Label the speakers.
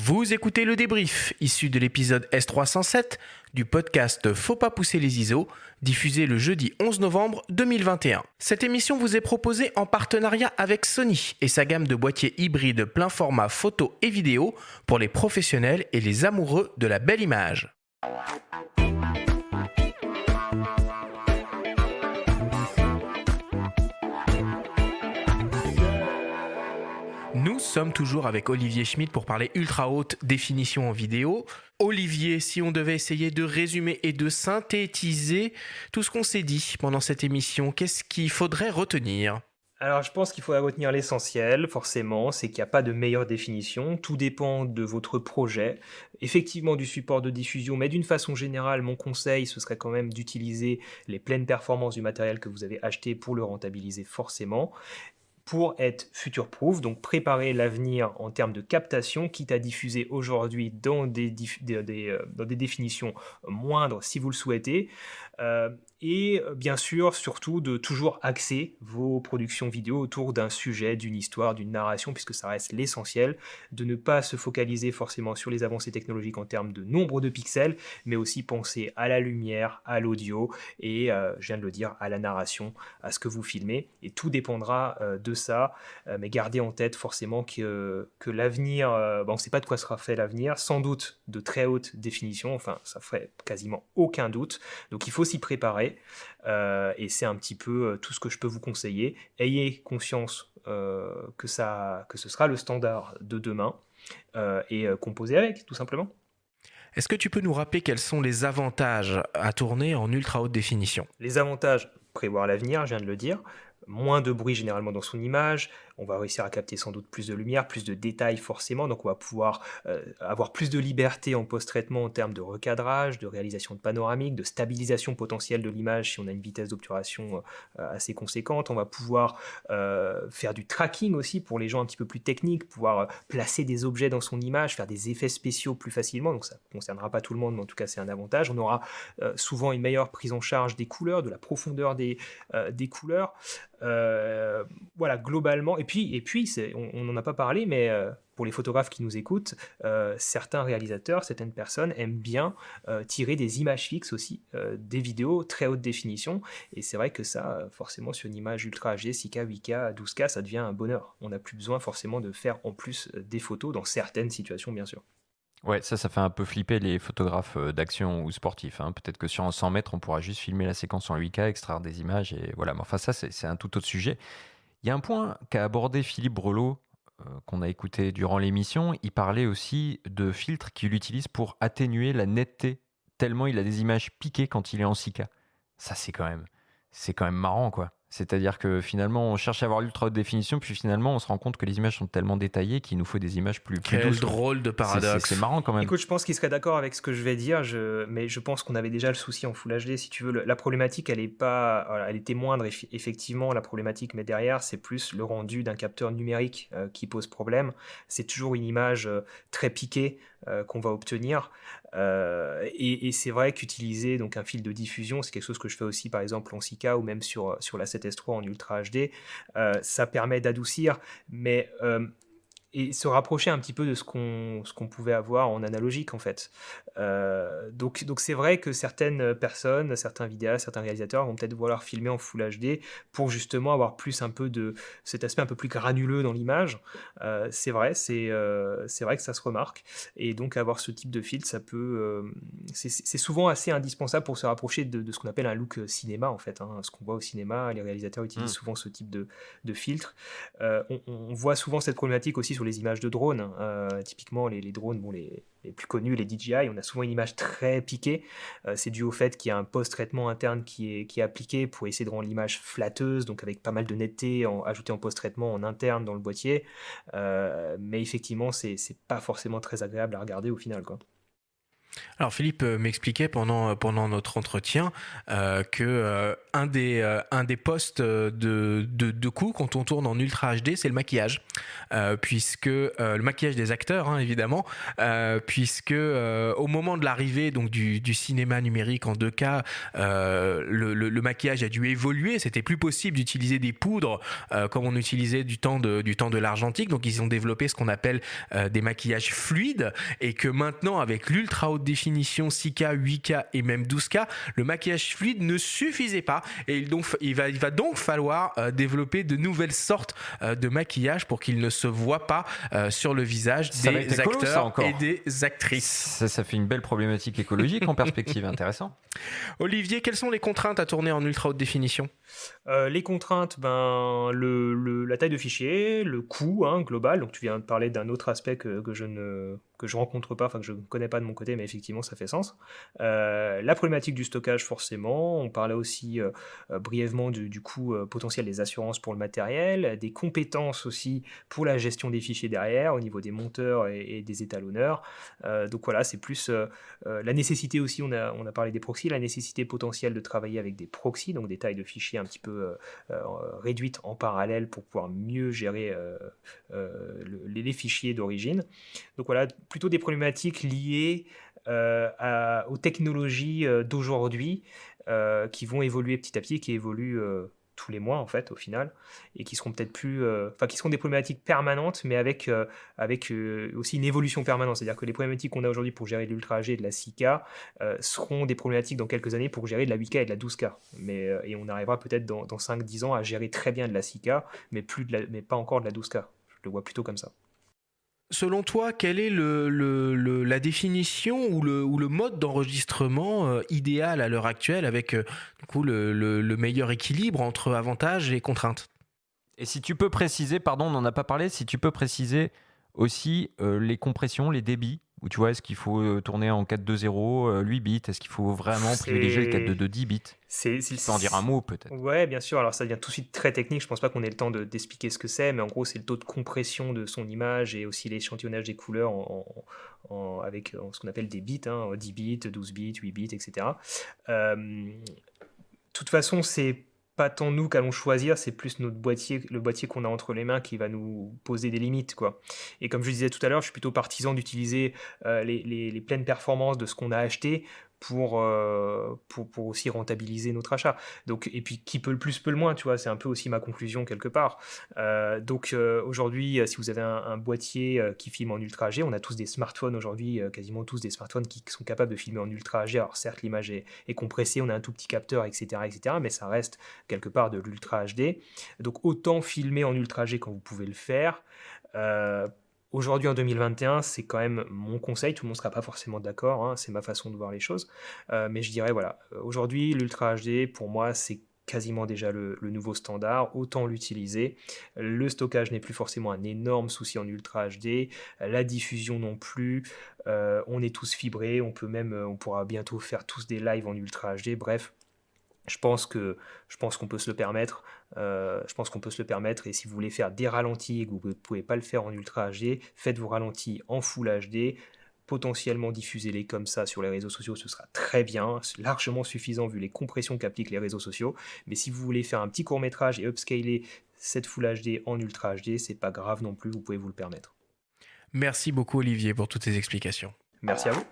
Speaker 1: Vous écoutez le débrief, issu de l'épisode S307 du podcast Faut pas pousser les ISO, diffusé le jeudi 11 novembre 2021. Cette émission vous est proposée en partenariat avec Sony et sa gamme de boîtiers hybrides plein format photo et vidéo pour les professionnels et les amoureux de la belle image. Nous sommes toujours avec Olivier Schmitt pour parler ultra haute définition en vidéo. Olivier, si on devait essayer de résumer et de synthétiser tout ce qu'on s'est dit pendant cette émission, qu'est-ce qu'il faudrait retenir ?
Speaker 2: Alors, je pense qu'il faudrait retenir l'essentiel, forcément, c'est qu'il n'y a pas de meilleure définition. Tout dépend de votre projet, effectivement du support de diffusion, mais d'une façon générale, mon conseil, ce serait quand même d'utiliser les pleines performances du matériel que vous avez acheté pour le rentabiliser forcément, pour être future-proof, donc préparer l'avenir en termes de captation, quitte à diffuser aujourd'hui dans des définitions moindres si vous le souhaitez. Et bien sûr, surtout, de toujours axer vos productions vidéo autour d'un sujet, d'une histoire, d'une narration, puisque ça reste l'essentiel, de ne pas se focaliser forcément sur les avancées technologiques en termes de nombre de pixels, mais aussi penser à la lumière, à l'audio et, je viens de le dire, à la narration, à ce que vous filmez. Et tout dépendra de ça, mais gardez en tête forcément que l'avenir, on ne sait pas de quoi sera fait l'avenir, sans doute de très haute définition, enfin ça ferait quasiment aucun doute, donc il faut s'y préparer. Et c'est un petit peu tout ce que je peux vous conseiller. Ayez conscience que ce sera le standard de demain et composez avec, tout simplement.
Speaker 1: Est-ce que tu peux nous rappeler quels sont les avantages à tourner en ultra haute définition ?
Speaker 2: Les avantages, prévoir l'avenir, je viens de le dire. Moins de bruit généralement dans son image, on va réussir à capter sans doute plus de lumière, plus de détails forcément, donc on va pouvoir avoir plus de liberté en post-traitement en termes de recadrage, de réalisation de panoramique, de stabilisation potentielle de l'image si on a une vitesse d'obturation assez conséquente. On va pouvoir faire du tracking aussi pour les gens un petit peu plus techniques, pouvoir placer des objets dans son image, faire des effets spéciaux plus facilement, donc ça ne concernera pas tout le monde, mais en tout cas c'est un avantage. On aura souvent une meilleure prise en charge des couleurs, de la profondeur des couleurs. Voilà, globalement, et puis on n'en a pas parlé, mais pour les photographes qui nous écoutent, certains réalisateurs, certaines personnes aiment bien tirer des images fixes aussi, des vidéos très haute définition, et c'est vrai que ça, forcément, sur une image Ultra HD, 6K, 8K, 12K, ça devient un bonheur. On n'a plus besoin forcément de faire en plus des photos dans certaines situations, bien sûr.
Speaker 3: Ouais, ça fait un peu flipper les photographes d'action ou sportifs, hein. Peut-être que sur un 100 mètres, on pourra juste filmer la séquence en 8K, extraire des images, et voilà. Mais enfin, ça, c'est un tout autre sujet. Il y a un point qu'a abordé Philippe Brelot, qu'on a écouté durant l'émission. Il parlait aussi de filtres qu'il utilise pour atténuer la netteté, tellement il a des images piquées quand il est en 6K. Ça, c'est quand même marrant, quoi. C'est-à-dire que finalement, on cherche à avoir l'ultra haute définition, puis finalement, on se rend compte que les images sont tellement détaillées qu'il nous faut des images plus
Speaker 1: Quel
Speaker 3: douces.
Speaker 1: drôle de paradoxe.
Speaker 3: C'est marrant quand même.
Speaker 2: Écoute, je pense qu'il serait d'accord avec ce que je vais dire, mais je pense qu'on avait déjà le souci en Full HD. Si tu veux, la problématique, elle est pas, voilà, elle était moindre. Effectivement, la problématique, mais derrière, c'est plus le rendu d'un capteur numérique qui pose problème. C'est toujours une image très piquée qu'on va obtenir. Et c'est vrai qu'utiliser donc un fil de diffusion, c'est quelque chose que je fais aussi par exemple en 6K ou même sur la 7S3 en Ultra HD. Ça permet d'adoucir, mais et se rapprocher un petit peu de ce qu'on pouvait avoir en analogique en fait. Donc c'est vrai que certaines personnes, certains vidéastes, certains réalisateurs vont peut-être vouloir filmer en Full HD pour justement avoir plus un peu de cet aspect un peu plus granuleux dans l'image. C'est vrai que ça se remarque, et donc avoir ce type de filtre, ça peut, c'est souvent assez indispensable pour se rapprocher de ce qu'on appelle un look cinéma en fait, hein. Ce qu'on voit au cinéma, les réalisateurs utilisent souvent ce type de filtre. On voit souvent cette problématique aussi sur les images de drones, hein. Typiquement les drones, les plus connus, les DJI, on a souvent une image très piquée. C'est dû au fait qu'il y a un post-traitement interne qui est appliqué pour essayer de rendre l'image flatteuse, donc avec pas mal de netteté ajouté en post-traitement en interne dans le boîtier. Mais effectivement, c'est pas forcément très agréable à regarder au final, quoi.
Speaker 1: Alors Philippe m'expliquait pendant notre entretien que un des postes de coût quand on tourne en Ultra HD, c'est le maquillage, puisque le maquillage des acteurs, hein, évidemment, puisque au moment de l'arrivée donc du cinéma numérique en 2K, le maquillage a dû évoluer. C'était plus possible d'utiliser des poudres comme on utilisait du temps de l'argentique. Donc ils ont développé ce qu'on appelle des maquillages fluides, et que maintenant avec l'ultra haute définition 6K, 8K et même 12K, le maquillage fluide ne suffisait pas, et il va donc falloir développer de nouvelles sortes de maquillage pour qu'il ne se voit pas sur le visage des acteurs et des actrices.
Speaker 3: Ça fait une belle problématique écologique en perspective, intéressant.
Speaker 1: Olivier, quelles sont les contraintes à tourner en ultra haute définition ?
Speaker 2: Les contraintes, la taille de fichier, le coût global. Donc tu viens de parler d'un autre aspect que je rencontre pas, que je ne connais pas de mon côté, mais effectivement ça fait sens. La problématique du stockage, forcément. On parlait aussi brièvement du coût potentiel des assurances pour le matériel, des compétences aussi pour la gestion des fichiers derrière, au niveau des monteurs et des étalonneurs. Donc voilà, c'est plus la nécessité aussi, on a parlé des proxys, la nécessité potentielle de travailler avec des proxys, donc des tailles de fichiers un petit peu réduites en parallèle pour pouvoir mieux gérer les fichiers d'origine. Donc voilà, plutôt des problématiques liées aux technologies d'aujourd'hui qui vont évoluer petit à petit, qui évoluent tous les mois en fait au final, et qui seront peut-être plus, qui seront des problématiques permanentes, mais avec aussi une évolution permanente. C'est-à-dire que les problématiques qu'on a aujourd'hui pour gérer de l'Ultra HD et de la 6K seront des problématiques dans quelques années pour gérer de la 8K et de la 12K. Et on arrivera peut-être dans 5-10 ans à gérer très bien de la 6K, mais pas encore de la 12K. Je le vois plutôt comme ça.
Speaker 1: Selon toi, quelle est la définition ou le mode d'enregistrement idéal à l'heure actuelle, avec du coup le meilleur équilibre entre avantages et contraintes ?
Speaker 3: Et si tu peux préciser, pardon, on n'en a pas parlé, si tu peux préciser aussi les compressions, les débits, où tu vois, est-ce qu'il faut tourner en 4.2.0, 8 bits, est-ce qu'il faut vraiment privilégier le 4.2.2 10 bits ? Tu peux en dire un mot peut-être.
Speaker 2: Ouais, bien sûr. Alors ça devient tout de suite très technique. Je pense pas qu'on ait le temps d'expliquer ce que c'est, mais en gros, c'est le taux de compression de son image et aussi l'échantillonnage des couleurs avec ce qu'on appelle des bits, 10 bits, 12 bits, 8 bits, etc. De toute façon, c'est pas tant nous qu'allons choisir, c'est plus le boîtier qu'on a entre les mains qui va nous poser des limites, quoi. Et comme je disais tout à l'heure, je suis plutôt partisan d'utiliser les pleines performances de ce qu'on a acheté pour aussi rentabiliser notre achat. Donc, et puis qui peut le plus peut le moins, tu vois, c'est un peu aussi ma conclusion quelque part. Aujourd'hui, si vous avez un boîtier qui filme en Ultra HD, on a tous des smartphones aujourd'hui, quasiment tous des smartphones qui sont capables de filmer en Ultra HD. Alors certes, l'image est compressée, on a un tout petit capteur, etc., mais ça reste quelque part de l'Ultra HD. Donc autant filmer en Ultra HD quand vous pouvez le faire. Aujourd'hui, en 2021, c'est quand même mon conseil. Tout le monde ne sera pas forcément d'accord, c'est ma façon de voir les choses. Mais je dirais, voilà, aujourd'hui, l'Ultra HD, pour moi, c'est quasiment déjà le nouveau standard. Autant l'utiliser. Le stockage n'est plus forcément un énorme souci en Ultra HD. La diffusion non plus. On est tous fibrés. On pourra bientôt faire tous des lives en Ultra HD. Bref. Je pense qu'on peut se le permettre. Et si vous voulez faire des ralentis et que vous ne pouvez pas le faire en Ultra HD, faites vos ralentis en Full HD. Potentiellement diffusez-les comme ça sur les réseaux sociaux, ce sera très bien, largement suffisant vu les compressions qu'appliquent les réseaux sociaux. Mais si vous voulez faire un petit court-métrage et upscaler cette Full HD en Ultra HD, c'est pas grave non plus, vous pouvez vous le permettre.
Speaker 1: Merci beaucoup Olivier pour toutes ces explications.
Speaker 2: Merci à vous.